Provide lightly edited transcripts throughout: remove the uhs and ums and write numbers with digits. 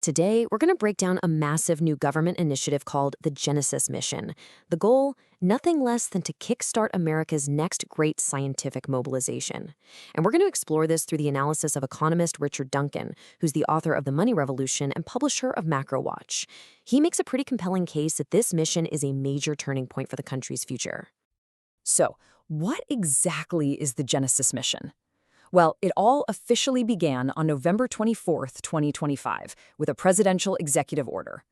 Today, we're going to break down a massive new government initiative called the Genesis Mission. The goal? Nothing less than to kickstart America's next great scientific mobilization. And we're going to explore this through the analysis of economist Richard Duncan, who's the author of The Money Revolution and publisher of MacroWatch. He makes a pretty compelling case that this mission is a major turning point for the country's future. So, what exactly is the Genesis mission? Well, it all officially began on November 24th, 2025, with a presidential executive order.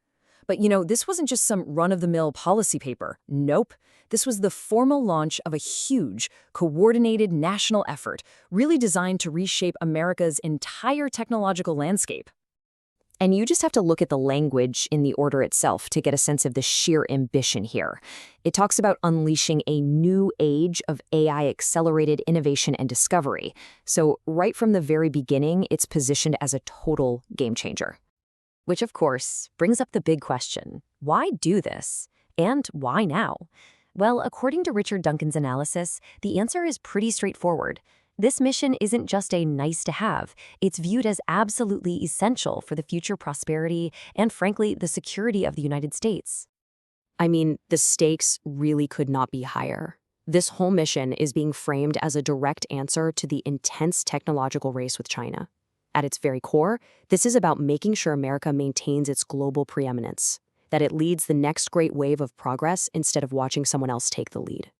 But this wasn't just some run-of-the-mill policy paper. Nope. This was the formal launch of a huge, coordinated national effort, really designed to reshape America's entire technological landscape. And you just have to look at the language in the order itself to get a sense of the sheer ambition here. It talks about unleashing a new age of AI-accelerated innovation and discovery. So right from the very beginning, it's positioned as a total game changer. Which, of course, brings up the big question: why do this? And why now? Well, according to Richard Duncan's analysis, the answer is pretty straightforward. This mission isn't just a nice-to-have. It's viewed as absolutely essential for the future prosperity and, frankly, the security of the United States. I mean, the stakes really could not be higher. This whole mission is being framed as a direct answer to the intense technological race with China. At its very core, this is about making sure America maintains its global preeminence, that it leads the next great wave of progress instead of watching someone else take the lead.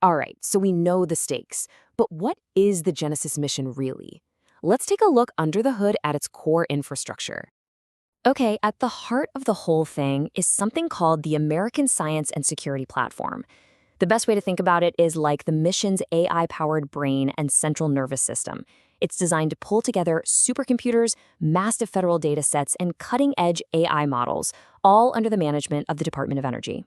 All right, so we know the stakes, but what is the Genesis mission really? Let's take a look under the hood at its core infrastructure. Okay, at the heart of the whole thing is something called the American Science and Security Platform. The best way to think about it is like the mission's AI-powered brain and central nervous system. It's designed to pull together supercomputers, massive federal data sets, and cutting-edge AI models, all under the management of the Department of Energy.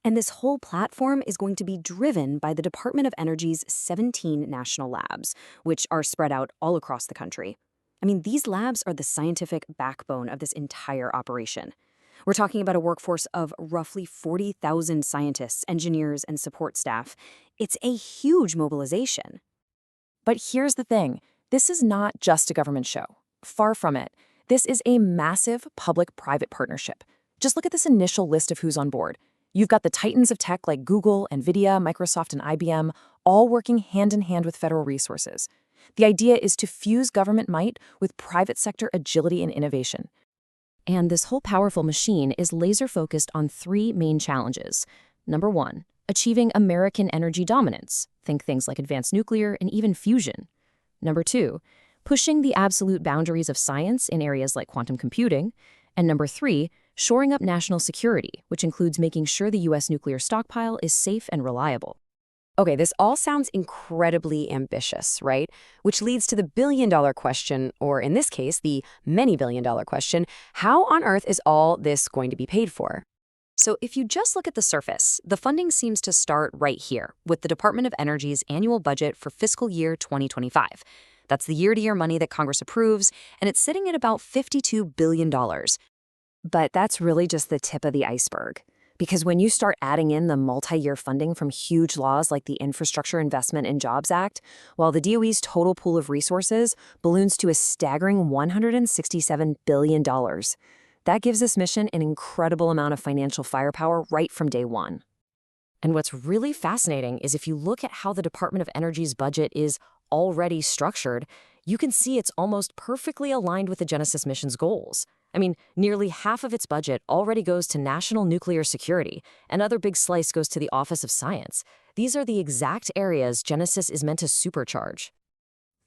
And this whole platform is going to be driven by the Department of Energy's 17 national labs, which are spread out all across the country. I mean, these labs are the scientific backbone of this entire operation. We're talking about a workforce of roughly 40,000 scientists, engineers, and support staff. It's a huge mobilization. But here's the thing. This is not just a government show. Far from it. This is a massive public-private partnership. Just look at this initial list of who's on board. You've got the titans of tech like Google, NVIDIA, Microsoft, and IBM, all working hand-in-hand with federal resources. The idea is to fuse government might with private sector agility and innovation. And this whole powerful machine is laser-focused on three main challenges. Number one, achieving American energy dominance. Think things like advanced nuclear and even fusion. Number two, pushing the absolute boundaries of science in areas like quantum computing. And number three, shoring up national security, which includes making sure the U.S. nuclear stockpile is safe and reliable. Okay, this all sounds incredibly ambitious, right? Which leads to the billion-dollar question, or in this case, the many-billion-dollar question: how on earth is all this going to be paid for? So if you just look at the surface, the funding seems to start right here, with the Department of Energy's annual budget for fiscal year 2025. That's the year-to-year money that Congress approves, and it's sitting at about $52 billion. But that's really just the tip of the iceberg. Because when you start adding in the multi-year funding from huge laws like the Infrastructure Investment and Jobs Act, well, the DOE's total pool of resources balloons to a staggering $167 billion. That gives this mission an incredible amount of financial firepower right from day one. And what's really fascinating is if you look at how the Department of Energy's budget is already structured, you can see it's almost perfectly aligned with the Genesis mission's goals. I mean, nearly half of its budget already goes to national nuclear security. Another big slice goes to the Office of Science. These are the exact areas Genesis is meant to supercharge.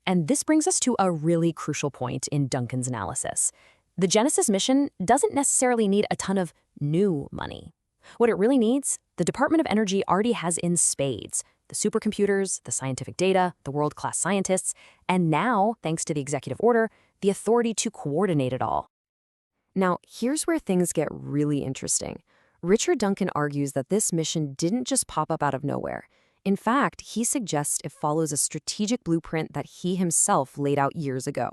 And this brings us to a really crucial point in Duncan's analysis. The Genesis mission doesn't necessarily need a ton of new money. What it really needs, the Department of Energy already has in spades: the supercomputers, the scientific data, the world-class scientists, and now, thanks to the executive order, the authority to coordinate it all. Now, here's where things get really interesting. Richard Duncan argues that this mission didn't just pop up out of nowhere. In fact, he suggests it follows a strategic blueprint that he himself laid out years ago.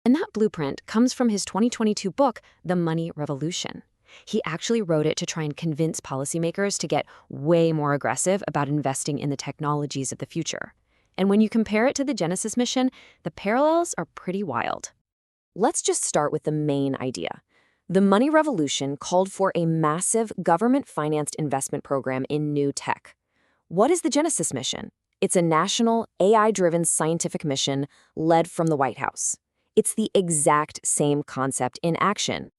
And that blueprint comes from his 2022 book, The Money Revolution. He actually wrote it to try and convince policymakers to get way more aggressive about investing in the technologies of the future. And when you compare it to the Genesis mission, the parallels are pretty wild. Let's just start with the main idea. The money revolution called for a massive government-financed investment program in new tech. What is the Genesis mission? It's a national, AI-driven scientific mission led from the White House. It's the exact same concept in action.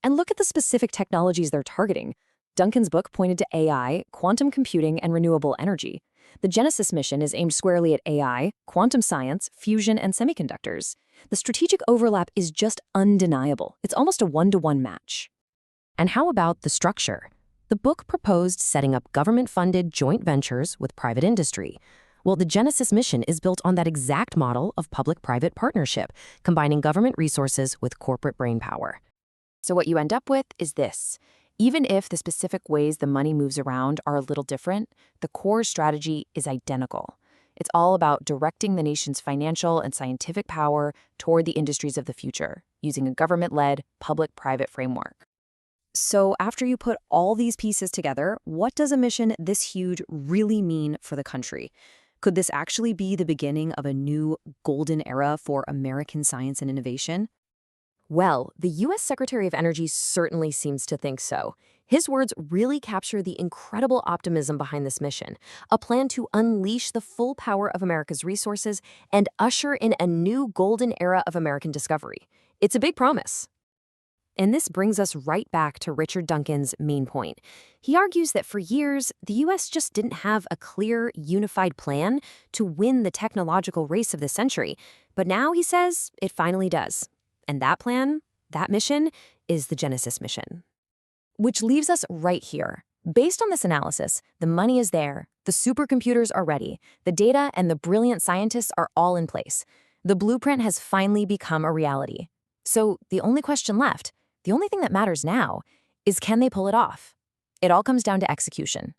And look at the specific technologies they're targeting. Duncan's book pointed to AI, quantum computing, and renewable energy. The Genesis mission is aimed squarely at AI, quantum science, fusion, and semiconductors. The strategic overlap is just undeniable. It's almost a one-to-one match. And how about the structure? The book proposed setting up government-funded joint ventures with private industry. Well, the Genesis mission is built on that exact model of public-private partnership, combining government resources with corporate brainpower. So what you end up with is this. Even if the specific ways the money moves around are a little different, the core strategy is identical. It's all about directing the nation's financial and scientific power toward the industries of the future, using a government-led, public-private framework. So after you put all these pieces together, what does a mission this huge really mean for the country? Could this actually be the beginning of a new golden era for American science and innovation? Well, the U.S. Secretary of Energy certainly seems to think so. His words really capture the incredible optimism behind this mission, a plan to unleash the full power of America's resources and usher in a new golden era of American discovery. It's a big promise. And this brings us right back to Richard Duncan's main point. He argues that for years, the U.S. just didn't have a clear, unified plan to win the technological race of the century. But now, he says, it finally does. And that plan, that mission, is the Genesis mission. Which leaves us right here. Based on this analysis, the money is there, the supercomputers are ready, the data and the brilliant scientists are all in place. The blueprint has finally become a reality. So the only question left, the only thing that matters now, is can they pull it off? It all comes down to execution.